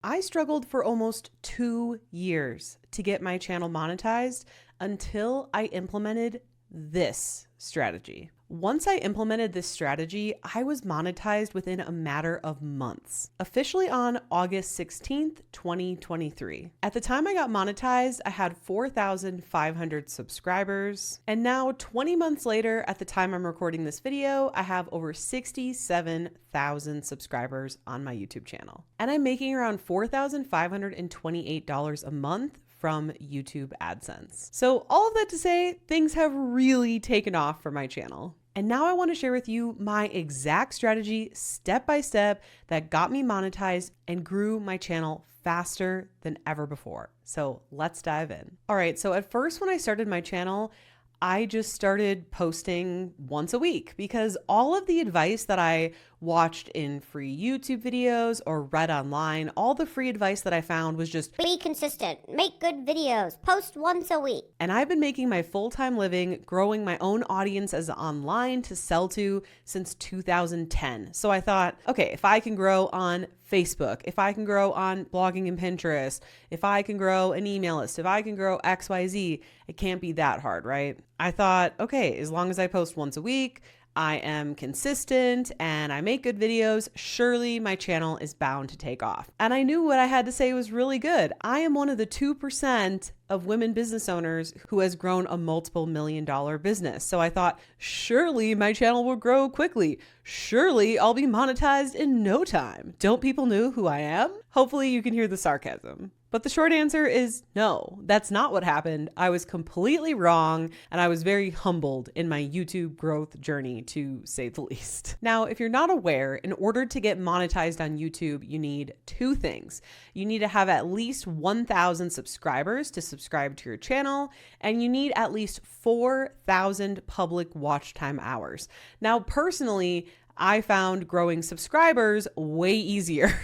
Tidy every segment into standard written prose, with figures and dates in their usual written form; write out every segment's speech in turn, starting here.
I struggled for almost 2 years to get my channel monetized until I implemented this strategy. Once I implemented this strategy, I was monetized within a matter of months, officially on August 16th, 2023. At the time I got monetized, I had 4,500 subscribers. And now 20 months later, at the time I'm recording this video, I have over 67,000 subscribers on my YouTube channel. And I'm making around $4,528 a month from YouTube AdSense. So all of that to say, things have really taken off for my channel. And now I want to share with you my exact strategy, step by step, that got me monetized and grew my channel faster than ever before. So let's dive in. All right, so at first when I started my channel, I just started posting once a week because all of the advice that I watched in free YouTube videos or read online, all the free advice that I found was just be consistent, make good videos, post once a week. And I've been making my full-time living growing my own audience as online to sell to since 2010. So I thought, okay, if I can grow on Facebook, if I can grow on blogging and Pinterest, if I can grow an email list, if I can grow XYZ, it can't be that hard, right? I thought, okay, as long as I post once a week, I am consistent and I make good videos, surely my channel is bound to take off. And I knew what I had to say was really good. I am one of the 2% of women business owners who has grown a multiple $1,000,000 business. So I thought, surely my channel will grow quickly. Surely I'll be monetized in no time. Don't people know who I am? Hopefully you can hear the sarcasm. But the short answer is no, that's not what happened. I was completely wrong, and I was very humbled in my YouTube growth journey, to say the least. Now, if you're not aware, in order to get monetized on YouTube, you need two things. You need to have at least 1,000 subscribers to subscribe to your channel, and you need at least 4,000 public watch time hours. Now, personally, I found growing subscribers way easier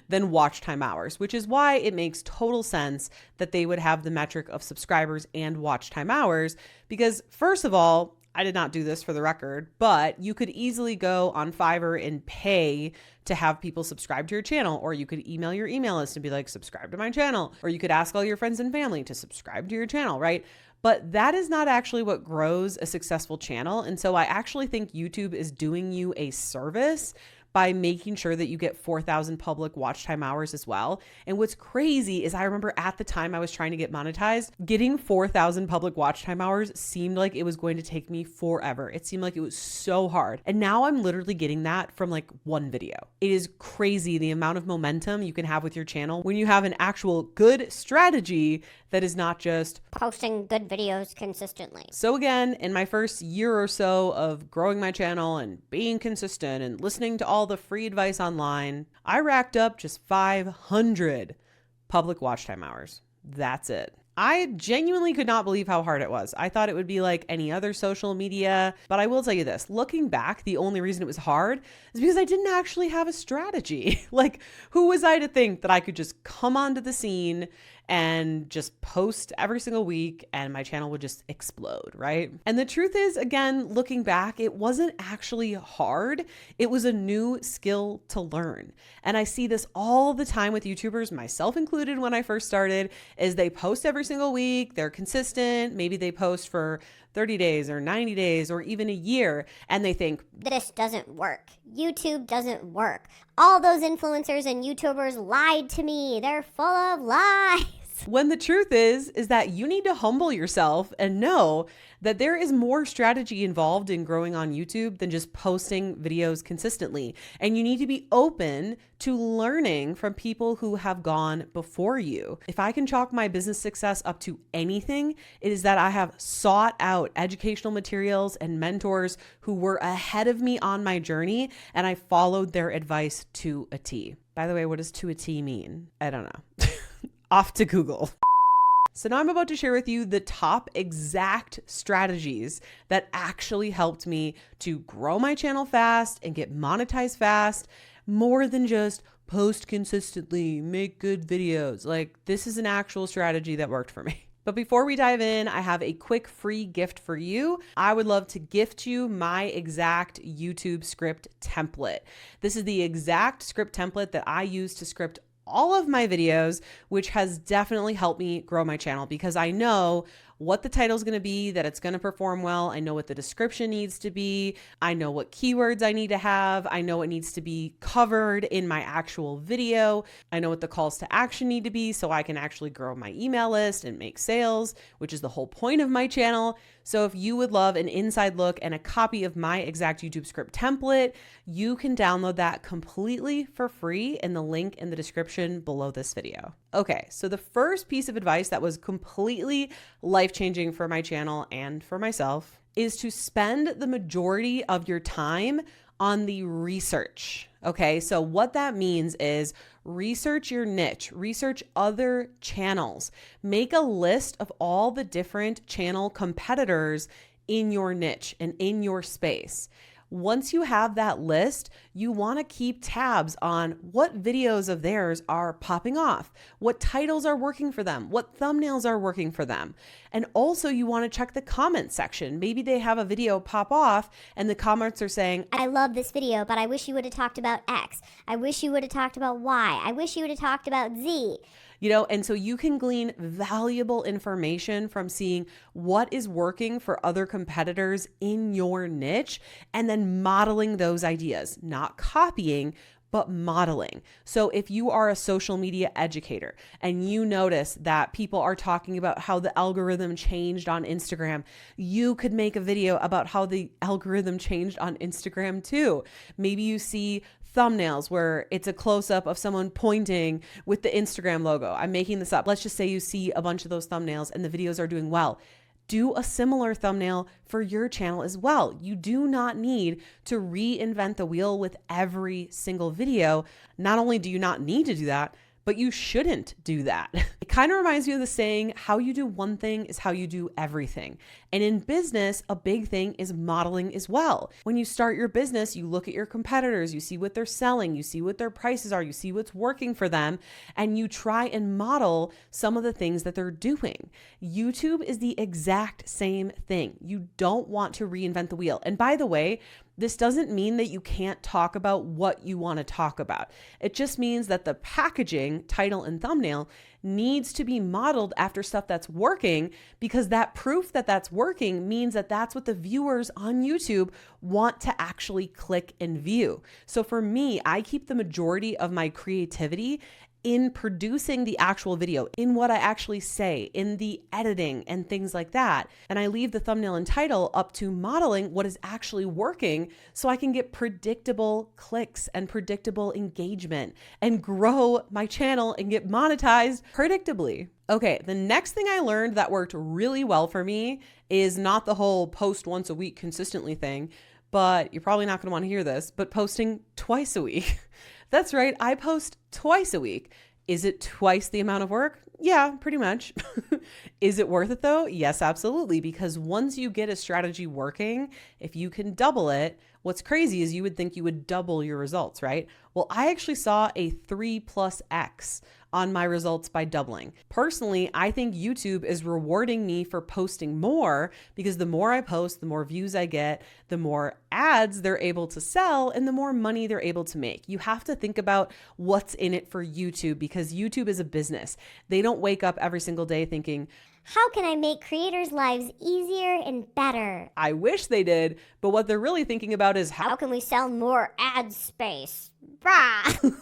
than watch time hours, which is why it makes total sense that they would have the metric of subscribers and watch time hours. Because first of all, I did not do this for the record, but you could easily go on Fiverr and pay to have people subscribe to your channel, or you could email your email list and be like, subscribe to my channel, or you could ask all your friends and family to subscribe to your channel, right? But that is not actually what grows a successful channel. And so I actually think YouTube is doing you a service by making sure that you get 4,000 public watch time hours as well. And what's crazy is I remember at the time I was trying to get monetized, getting 4,000 public watch time hours seemed like it was going to take me forever. It seemed like it was so hard. And now I'm literally getting that from like one video. It is crazy the amount of momentum you can have with your channel when you have an actual good strategy that is not just posting good videos consistently. So again, in my first year or so of growing my channel and being consistent and listening to all the free advice online, I racked up just 500 public watch time hours. That's it. I genuinely could not believe how hard it was. I thought it would be like any other social media, but I will tell you this, looking back, the only reason it was hard is because I didn't actually have a strategy. Like, who was I to think that I could just come onto the scene and just post every single week and my channel would just explode, right? And the truth is, again, looking back, it wasn't actually hard. It was a new skill to learn. And I see this all the time with YouTubers, myself included when I first started, is they post every single week, they're consistent, maybe they post for 30 days or 90 days or even a year, and they think, this doesn't work. YouTube doesn't work. All those influencers and YouTubers lied to me. They're full of lies. When the truth is that you need to humble yourself and know that there is more strategy involved in growing on YouTube than just posting videos consistently. And you need to be open to learning from people who have gone before you. If I can chalk my business success up to anything, it is that I have sought out educational materials and mentors who were ahead of me on my journey, and I followed their advice to a T. By the way, what does to a T mean? I don't know. Off to Google. So now I'm about to share with you the top exact strategies that actually helped me to grow my channel fast and get monetized fast, more than just post consistently, make good videos. Like, this is an actual strategy that worked for me. But before we dive in, I have a quick free gift for you. I would love to gift you my exact YouTube script template. This is the exact script template that I use to script all of my videos, which has definitely helped me grow my channel because I know what the title is going to be, that it's going to perform well. I know what the description needs to be. I know what keywords I need to have. I know what needs to be covered in my actual video. I know what the calls to action need to be so I can actually grow my email list and make sales, which is the whole point of my channel. So if you would love an inside look and a copy of my exact YouTube script template, you can download that completely for free in the link in the description below this video. Okay, so the first piece of advice that was completely life-changing for my channel and for myself is to spend the majority of your time on the research. Okay, so what that means is research your niche, research other channels, make a list of all the different channel competitors in your niche and in your space. Once you have that list, you want to keep tabs on what videos of theirs are popping off, what titles are working for them, what thumbnails are working for them. And also you want to check the comment section. Maybe they have a video pop off and the comments are saying, I love this video, but I wish you would have talked about X. I wish you would have talked about Y. I wish you would have talked about Z. And so you can glean valuable information from seeing what is working for other competitors in your niche and then modeling those ideas, not copying, but modeling. So if you are a social media educator and you notice that people are talking about how the algorithm changed on Instagram, you could make a video about how the algorithm changed on Instagram too. Maybe you see thumbnails where it's a close-up of someone pointing with the Instagram logo. I'm making this up. Let's just say you see a bunch of those thumbnails and the videos are doing well. Do a similar thumbnail for your channel as well. You do not need to reinvent the wheel with every single video. Not only do you not need to do that, but you shouldn't do that. It kind of reminds me of the saying, how you do one thing is how you do everything. And in business, a big thing is modeling as well. When you start your business, you look at your competitors, you see what they're selling, you see what their prices are, you see what's working for them, and you try and model some of the things that they're doing. YouTube is the exact same thing. You don't want to reinvent the wheel. And by the way, this doesn't mean that you can't talk about what you want to talk about. It just means that the packaging, title, and thumbnail needs to be modeled after stuff that's working, because that proof that that's working means that that's what the viewers on YouTube want to actually click and view. So for me, I keep the majority of my creativity in producing the actual video, in what I actually say, in the editing and things like that. And I leave the thumbnail and title up to modeling what is actually working so I can get predictable clicks and predictable engagement and grow my channel and get monetized predictably. Okay, the next thing I learned that worked really well for me is not the whole post once a week consistently thing, but you're probably not going to want to hear this, but posting twice a week. That's right, I post twice a week. Is it twice the amount of work? Yeah, pretty much. Is it worth it though? Yes, absolutely. Because once you get a strategy working, if you can double it, what's crazy is you would think you would double your results, right? Well, I actually saw a 3+X on my results by doubling. Personally, I think YouTube is rewarding me for posting more, because the more I post, the more views I get, the more ads they're able to sell, and the more money they're able to make. You have to think about what's in it for YouTube, because YouTube is a business. They don't wake up every single day thinking, how can I make creators' lives easier and better? I wish they did, but what they're really thinking about is how can we sell more ad space? Brah.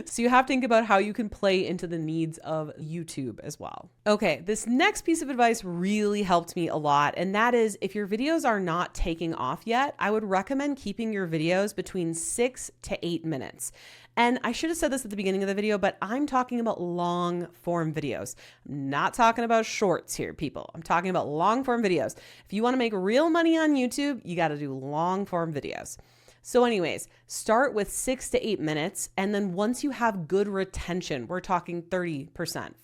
So you have to think about how you can play into the needs of YouTube as well. Okay, this next piece of advice really helped me a lot, and that is, if your videos are not taking off yet, I would recommend keeping your videos between 6 to 8 minutes. And I should have said this at the beginning of the video, but I'm talking about long form videos. I'm not talking about shorts here, people. I'm talking about long form videos. If you want to make real money on YouTube, you got to do long form videos. So anyways, start with 6 to 8 minutes. And then once you have good retention, we're talking 30%,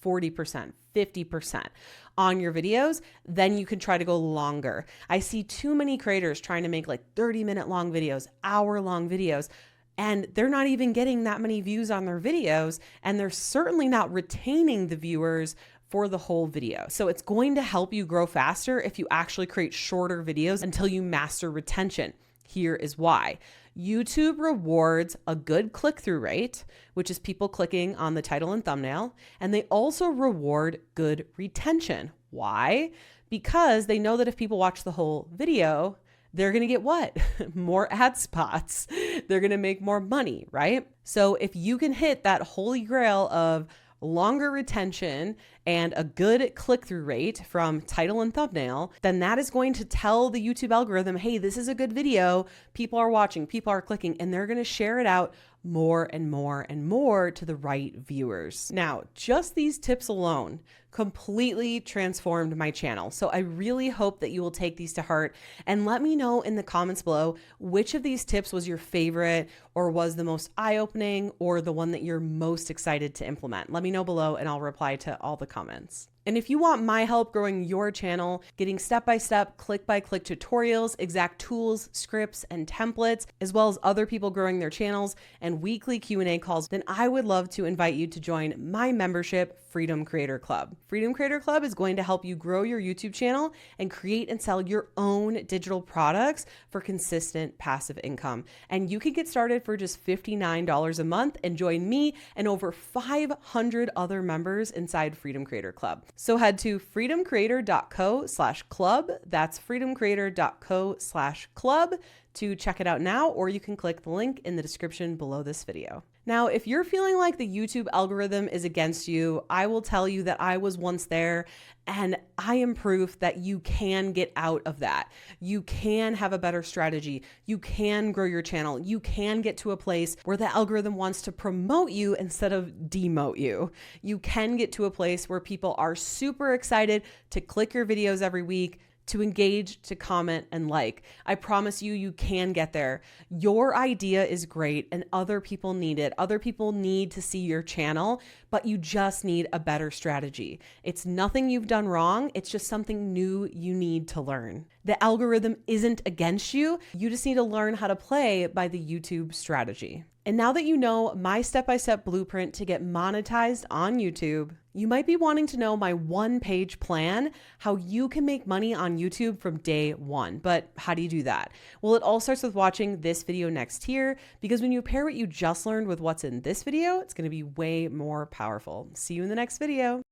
40%, 50% on your videos, then you can try to go longer. I see too many creators trying to make like 30-minute long videos, hour-long videos, and they're not even getting that many views on their videos, and they're certainly not retaining the viewers for the whole video. So it's going to help you grow faster if you actually create shorter videos until you master retention. Here is why. YouTube rewards a good click-through rate, which is people clicking on the title and thumbnail, and they also reward good retention. Why? Because they know that if people watch the whole video, they're going to get what? More ad spots. They're going to make more money, right? So if you can hit that holy grail of longer retention and a good click-through rate from title and thumbnail, then that is going to tell the YouTube algorithm, hey, this is a good video. People are watching, people are clicking, and they're going to share it out more and more and more to the right viewers. Now, just these tips alone completely transformed my channel. So I really hope that you will take these to heart and let me know in the comments below which of these tips was your favorite or was the most eye-opening or the one that you're most excited to implement. Let me know below and I'll reply to all the comments. And if you want my help growing your channel, getting step-by-step, click-by-click tutorials, exact tools, scripts, and templates, as well as other people growing their channels and weekly Q&A calls, then I would love to invite you to join my membership, Freedom Creator Club. Freedom Creator Club is going to help you grow your YouTube channel and create and sell your own digital products for consistent passive income. And you can get started for just $59 a month and join me and over 500 other members inside Freedom Creator Club. So head to freedomcreator.co/club. That's freedomcreator.co/club to check it out now, or you can click the link in the description below this video. Now, if you're feeling like the YouTube algorithm is against you, I will tell you that I was once there and I am proof that you can get out of that. You can have a better strategy. You can grow your channel. You can get to a place where the algorithm wants to promote you instead of demote you. You can get to a place where people are super excited to click your videos every week, to engage, to comment, and like. I promise you, you can get there. Your idea is great and other people need it. Other people need to see your channel, but you just need a better strategy. It's nothing you've done wrong. It's just something new you need to learn. The algorithm isn't against you. You just need to learn how to play by the YouTube strategy. And now that you know my step-by-step blueprint to get monetized on YouTube, you might be wanting to know my one-page plan, how you can make money on YouTube from day one. But how do you do that? Well, it all starts with watching this video next here, because when you pair what you just learned with what's in this video, it's going to be way more powerful. See you in the next video.